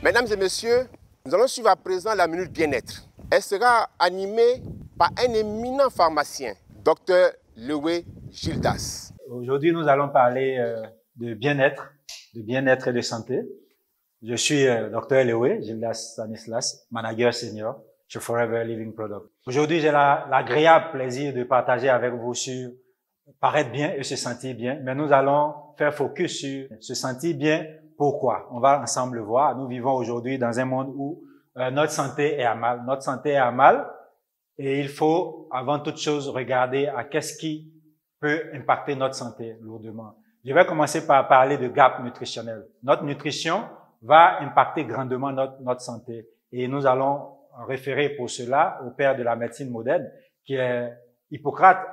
Mesdames et messieurs, nous allons suivre à présent la minute bien-être. Elle sera animée par un éminent pharmacien, Dr Lewe Gildas. Aujourd'hui, nous allons parler de bien-être et de santé. Je suis Dr Lewe Gildas Stanislas, manager senior chez Forever Living Product. Aujourd'hui, j'ai l'agréable plaisir de partager avec vous sur paraître bien et se sentir bien, mais nous allons faire focus sur se sentir bien. Pourquoi? On va ensemble le voir. Nous vivons aujourd'hui dans un monde où notre santé est à mal. Notre santé est à mal et il faut, avant toute chose, regarder à qu'est-ce qui peut impacter notre santé lourdement. Je vais commencer par parler de gap nutritionnel. Notre nutrition va impacter grandement notre santé et nous allons référer pour cela au père de la médecine moderne qui est Hippocrate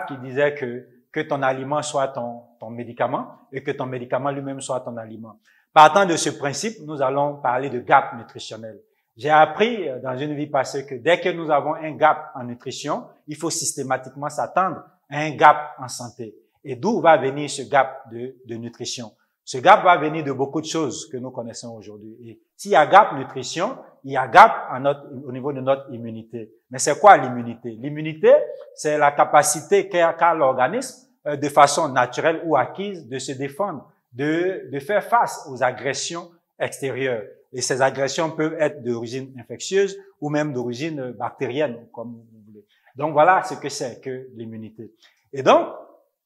qui disait que ton aliment soit ton médicament et que ton médicament lui-même soit ton aliment. Partant de ce principe, nous allons parler de gap nutritionnel. J'ai appris dans une vie passée que dès que nous avons un gap en nutrition, il faut systématiquement s'attendre à un gap en santé. Et d'où va venir ce gap de nutrition? Ce gap va venir de beaucoup de choses que nous connaissons aujourd'hui. Et s'il y a gap nutrition, il y a gap au niveau de notre immunité. Mais c'est quoi l'immunité? L'immunité, c'est la capacité qu'a l'organisme de façon naturelle ou acquise de se défendre, de faire face aux agressions extérieures. Et ces agressions peuvent être d'origine infectieuse ou même d'origine bactérienne, comme vous voulez. Donc voilà ce que c'est que l'immunité. Et donc,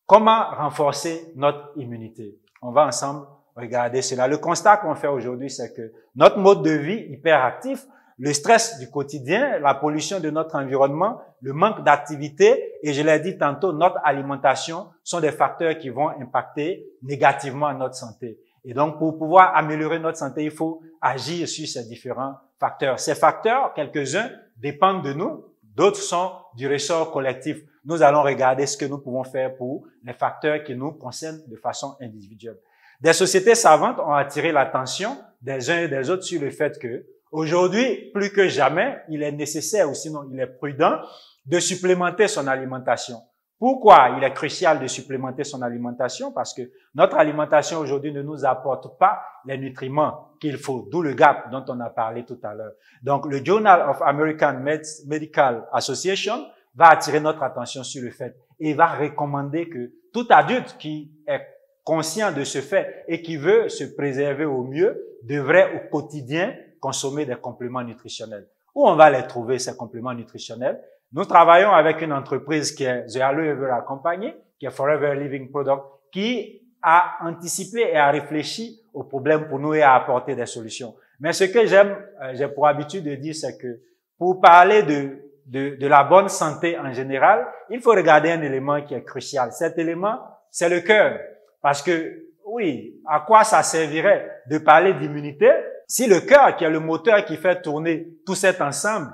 comment renforcer notre immunité? On va ensemble regarder cela. Le constat qu'on fait aujourd'hui, c'est que notre mode de vie hyperactif, le stress du quotidien, la pollution de notre environnement, le manque d'activité et je l'ai dit tantôt, notre alimentation sont des facteurs qui vont impacter négativement notre santé. Et donc, pour pouvoir améliorer notre santé, il faut agir sur ces différents facteurs. Ces facteurs, quelques-uns dépendent de nous, d'autres sont du ressort collectif. Nous allons regarder ce que nous pouvons faire pour les facteurs qui nous concernent de façon individuelle. Des sociétés savantes ont attiré l'attention des uns et des autres sur le fait que aujourd'hui, plus que jamais, il est nécessaire ou sinon il est prudent de supplémenter son alimentation. Pourquoi il est crucial de supplémenter son alimentation? Parce que notre alimentation aujourd'hui ne nous apporte pas les nutriments qu'il faut, d'où le gap dont on a parlé tout à l'heure. Donc, le Journal of American Medical Association va attirer notre attention sur le fait et va recommander que tout adulte qui est conscient de ce fait et qui veut se préserver au mieux devrait au quotidien consommer des compléments nutritionnels. Où on va les trouver, ces compléments nutritionnels? Nous travaillons avec une entreprise qui est The Aloe Vera Company, qui est Forever Living Product, qui a anticipé et a réfléchi aux problèmes pour nous et a apporté des solutions. Mais ce que j'ai pour habitude de dire, c'est que pour parler de la bonne santé en général, il faut regarder un élément qui est crucial. Cet élément, c'est le cœur. Parce que, oui, à quoi ça servirait de parler d'immunité si le cœur, qui est le moteur qui fait tourner tout cet ensemble,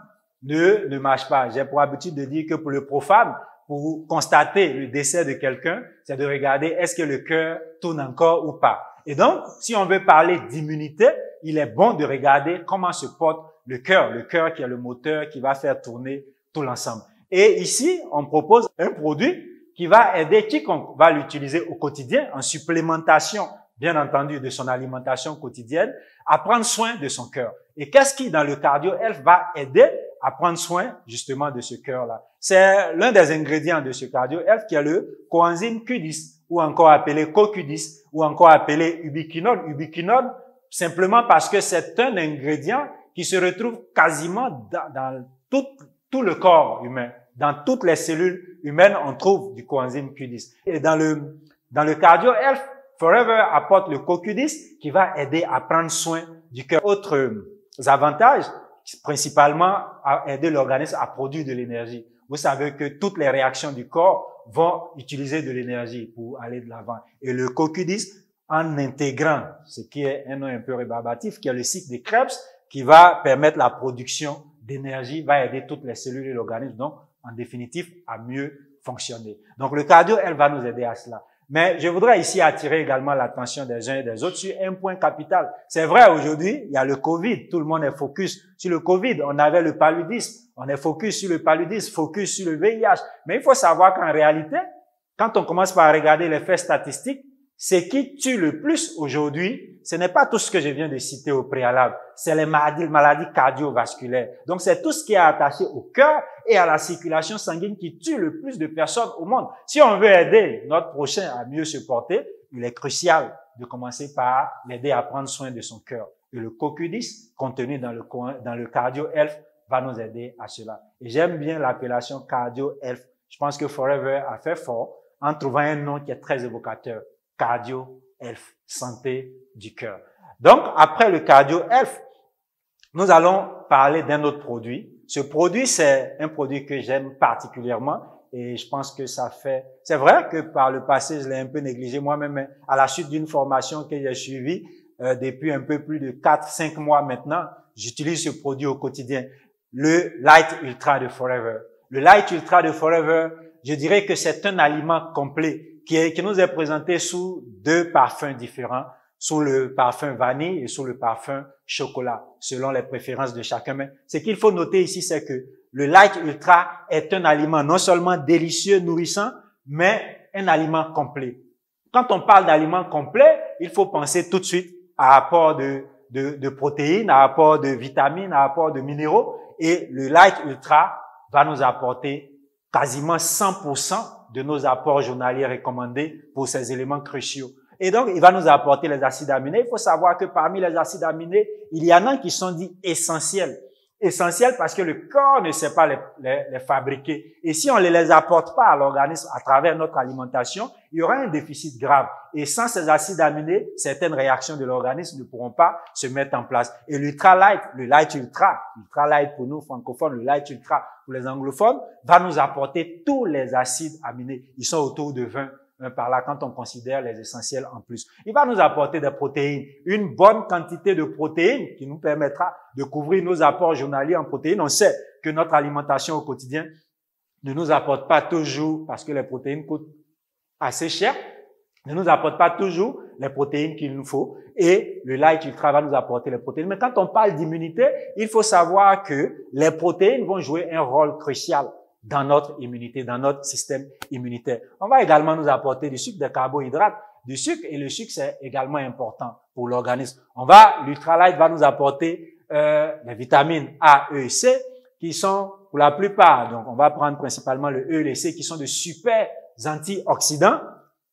ne marche pas? J'ai pour habitude de dire que pour le profane, pour constater le décès de quelqu'un, c'est de regarder est-ce que le cœur tourne encore ou pas. Et donc, si on veut parler d'immunité, il est bon de regarder comment se porte le cœur qui est le moteur qui va faire tourner tout l'ensemble. Et ici, on propose un produit qui va aider quiconque va l'utiliser au quotidien en supplémentation, bien entendu, de son alimentation quotidienne, à prendre soin de son cœur. Et qu'est-ce qui, dans le Cardio Health, va aider à prendre soin, justement, de ce cœur-là? C'est l'un des ingrédients de ce Cardio Health qui est le coenzyme Q10, ou encore appelé CoQ10, ou encore appelé ubiquinone. Ubiquinone, simplement parce que c'est un ingrédient qui se retrouve quasiment dans tout le corps humain. Dans toutes les cellules humaines, on trouve du coenzyme Q10. Et dans le Cardio Health, Forever apporte le CoQ10 qui va aider à prendre soin du cœur. Autres avantages, principalement à aider l'organisme à produire de l'énergie. Vous savez que toutes les réactions du corps vont utiliser de l'énergie pour aller de l'avant. Et le CoQ10, en intégrant ce qui est un nom un peu rébarbatif, qui est le cycle de Krebs, qui va permettre la production d'énergie, va aider toutes les cellules et l'organisme, donc en définitive, à mieux fonctionner. Donc le cardio, elle va nous aider à cela. Mais je voudrais ici attirer également l'attention des uns et des autres sur un point capital. C'est vrai, aujourd'hui, il y a le Covid. Tout le monde est focus sur le Covid. On avait le paludisme. On est focus sur le paludisme, focus sur le VIH. Mais il faut savoir qu'en réalité, quand on commence par regarder les faits statistiques, Ce qui tue le plus aujourd'hui, ce n'est pas tout ce que je viens de citer au préalable, c'est les maladies cardiovasculaires. Donc, c'est tout ce qui est attaché au cœur et à la circulation sanguine qui tue le plus de personnes au monde. Si on veut aider notre prochain à mieux se porter, il est crucial de commencer par l'aider à prendre soin de son cœur. Et le CoQ10, contenu dans le Cardio Health, va nous aider à cela. Et j'aime bien l'appellation Cardio Health. Je pense que Forever a fait fort en trouvant un nom qui est très évocateur. Cardio Health, santé du cœur. Donc, après le Cardio Health, nous allons parler d'un autre produit. Ce produit, c'est un produit que j'aime particulièrement et je pense que ça fait... C'est vrai que par le passé, je l'ai un peu négligé moi-même, à la suite d'une formation que j'ai suivie depuis un peu plus de 4-5 mois maintenant, j'utilise ce produit au quotidien. Le Light Ultra de Forever. Le Light Ultra de Forever, je dirais que c'est un aliment complet qui nous est présenté sous deux parfums différents, sous le parfum vanille et sous le parfum chocolat, selon les préférences de chacun. Mais ce qu'il faut noter ici, c'est que le Light Ultra est un aliment non seulement délicieux, nourrissant, mais un aliment complet. Quand on parle d'aliment complet, il faut penser tout de suite à apport de protéines, à apport de vitamines, à apport de minéraux. Et le Light Ultra va nous apporter quasiment 100% de nos apports journaliers recommandés pour ces éléments cruciaux. Et donc, il va nous apporter les acides aminés. Il faut savoir que parmi les acides aminés, il y en a qui sont dits essentiels. Essentiels parce que le corps ne sait pas les fabriquer. Et si on ne les apporte pas à l'organisme à travers notre alimentation, il y aura un déficit grave. Et sans ces acides aminés, certaines réactions de l'organisme ne pourront pas se mettre en place. Et l'Ultra Light, le Light Ultra Light pour nous francophones, le Light Ultra pour les anglophones, va nous apporter tous les acides aminés. Ils sont autour de 20 par là quand on considère les essentiels en plus. Il va nous apporter des protéines, une bonne quantité de protéines qui nous permettra de couvrir nos apports journaliers en protéines. On sait que notre alimentation au quotidien ne nous apporte pas toujours, parce que les protéines coûtent assez cher, ne nous apporte pas toujours les protéines qu'il nous faut. Et le Light Ultra va nous apporter les protéines. Mais quand on parle d'immunité, il faut savoir que les protéines vont jouer un rôle crucial dans notre immunité, dans notre système immunitaire. On va également nous apporter du sucre, des carbohydrates, du sucre, et le sucre, c'est également important pour l'organisme. L'Ultra Light va nous apporter les vitamines A, E et C, qui sont, pour la plupart, donc on va prendre principalement le E et le C, qui sont de super antioxydants,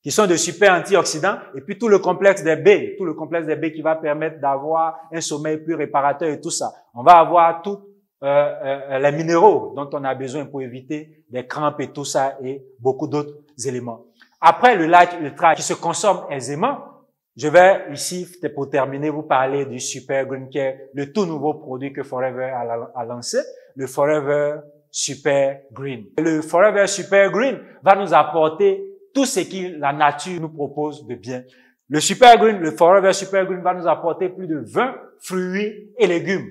et puis tout le complexe des B qui va permettre d'avoir un sommeil plus réparateur et tout ça. On va avoir tout les minéraux dont on a besoin pour éviter des crampes et tout ça et beaucoup d'autres éléments. Après le Light Ultra qui se consomme aisément, je vais ici, pour terminer, vous parler du Super Green Care, le tout nouveau produit que Forever a lancé, le Forever Super Green. Le Forever Super Green va nous apporter tout ce que la nature nous propose de bien. Le Forever Super Green va nous apporter plus de 20 fruits et légumes.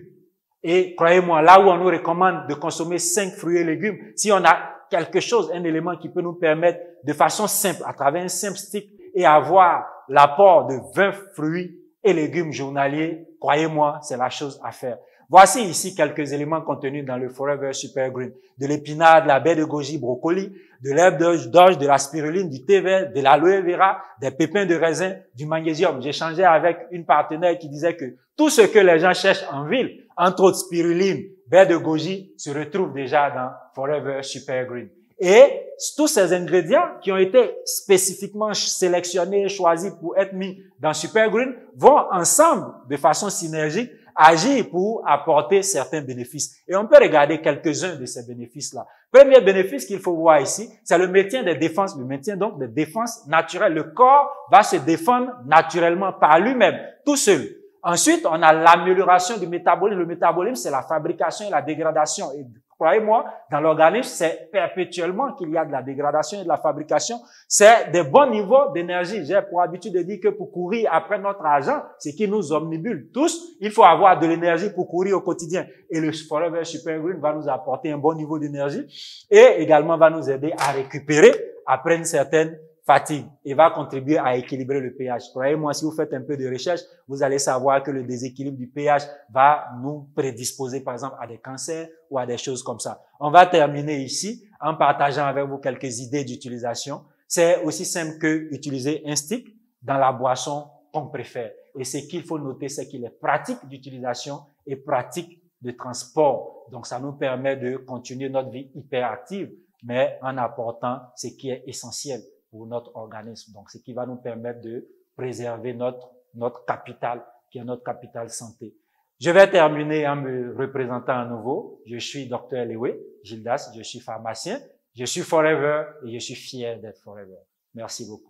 Et croyez-moi, là où on nous recommande de consommer 5 fruits et légumes, si on a quelque chose, un élément qui peut nous permettre de façon simple, à travers un simple stick, et avoir l'apport de 20 fruits et légumes journaliers, croyez-moi, c'est la chose à faire. Voici ici quelques éléments contenus dans le Forever Super Green. De l'épinard, de la baie de goji, brocoli, de l'herbe d'orge, de la spiruline, du thé vert, de l'aloe vera, des pépins de raisin, du magnésium. J'échangeais avec une partenaire qui disait que tout ce que les gens cherchent en ville, entre autres spiruline, baie de goji, se retrouve déjà dans Forever Super Green. Et tous ces ingrédients qui ont été spécifiquement sélectionnés, choisis pour être mis dans Super Green, vont ensemble, de façon synergique, agir pour apporter certains bénéfices. Et on peut regarder quelques-uns de ces bénéfices-là. Premier bénéfice qu'il faut voir ici, c'est le maintien des défenses, le maintien donc des défenses naturelles. Le corps va se défendre naturellement par lui-même, tout seul. Ensuite, on a l'amélioration du métabolisme. Le métabolisme, c'est la fabrication et la dégradation. Et croyez-moi, dans l'organisme, c'est perpétuellement qu'il y a de la dégradation et de la fabrication. C'est des bons niveaux d'énergie. J'ai pour habitude de dire que pour courir après notre argent, ce qui nous omnibule tous, il faut avoir de l'énergie pour courir au quotidien. Et le Forever Super Green va nous apporter un bon niveau d'énergie et également va nous aider à récupérer après une certaine fatigue et va contribuer à équilibrer le pH. Croyez-moi, si vous faites un peu de recherche, vous allez savoir que le déséquilibre du pH va nous prédisposer, par exemple, à des cancers ou à des choses comme ça. On va terminer ici en partageant avec vous quelques idées d'utilisation. C'est aussi simple que utiliser un stick. dans la boisson qu'on préfère. Et ce qu'il faut noter, c'est qu'il est pratique d'utilisation et pratique de transport. Donc, ça nous permet de continuer notre vie hyperactive, mais en apportant ce qui est essentiel pour notre organisme. Donc, ce qui va nous permettre de préserver notre capital, qui est notre capital santé. Je vais terminer en me représentant à nouveau. Je suis Dr. Lewe Gildas, je suis pharmacien, je suis Forever et je suis fier d'être Forever. Merci beaucoup.